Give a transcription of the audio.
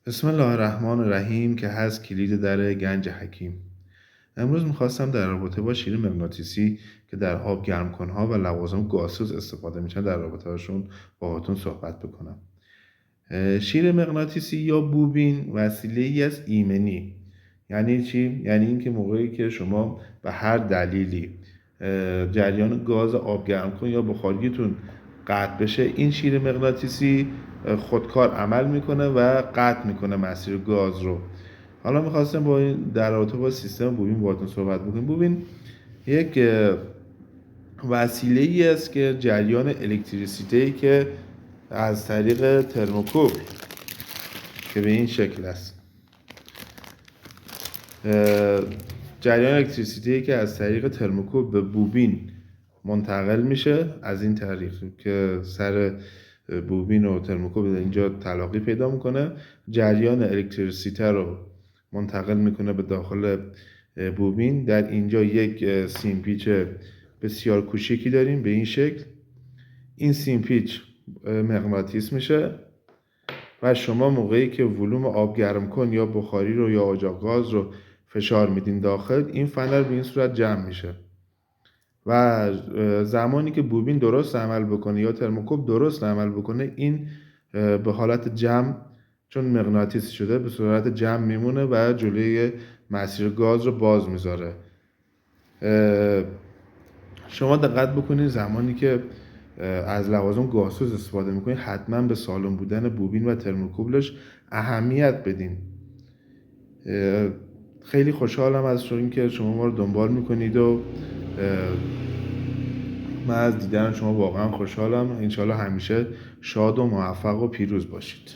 بسم الله الرحمن الرحیم که هست کلید در گنج حکیم. امروز میخواستم در رابطه با شیر مغناطیسی که در آب گرمکنها و لوازم گازسوز استفاده میشن در رابطه هاشون باهاتون صحبت بکنم. شیر مغناطیسی یا بوبین وسیله ای از ایمنی. یعنی چی؟ یعنی اینکه موقعی که شما به هر دلیلی جریان گاز آب گرمکن یا بخاریتون قطع بشه، این شیر مغناطیسی خودکار عمل میکنه و قطع میکنه مسیر گاز رو. حالا میخواستم با این در رابطه با سیستم بوبین باهاتون صحبت بکنیم. بوبین یک وسیله ای است که جریان الکتریسیته که از طریق ترموکوبل که به این شکل است، جریان الکتریسیته که از طریق ترموکوبل به بوبین منتقل میشه. از این طریق که سر بوبین و ترموکوبل اینجا تلاقی پیدا میکنه، جریان الکتریسیته رو منتقل میکنه به داخل بوبین. در اینجا یک سیم پیچ بسیار کوچیکی داریم به این شکل. این سیم پیچ مغناطیس میشه و شما موقعی که ولوم آب گرم کن یا بخاری رو یا اجاق گاز رو فشار میدین داخل، این فنر به این صورت جمع میشه و زمانی که بوبین درست عمل بکنه یا ترموکوبل درست عمل بکنه، این به حالت جمع، چون مغناطیسی شده، به صورت جمع میمونه و جلوی مسیر گاز رو باز میذاره. شما دقت بکنید زمانی که از لوازم گازسوز استفاده میکنید حتما به سالم بودن بوبین و ترموکوبلش اهمیت بدین. خیلی خوشحالم از اینکه شما ما رو دنبال میکنید و من از دیدن شما واقعا خوشحالم. انشالله همیشه شاد و موفق و پیروز باشید.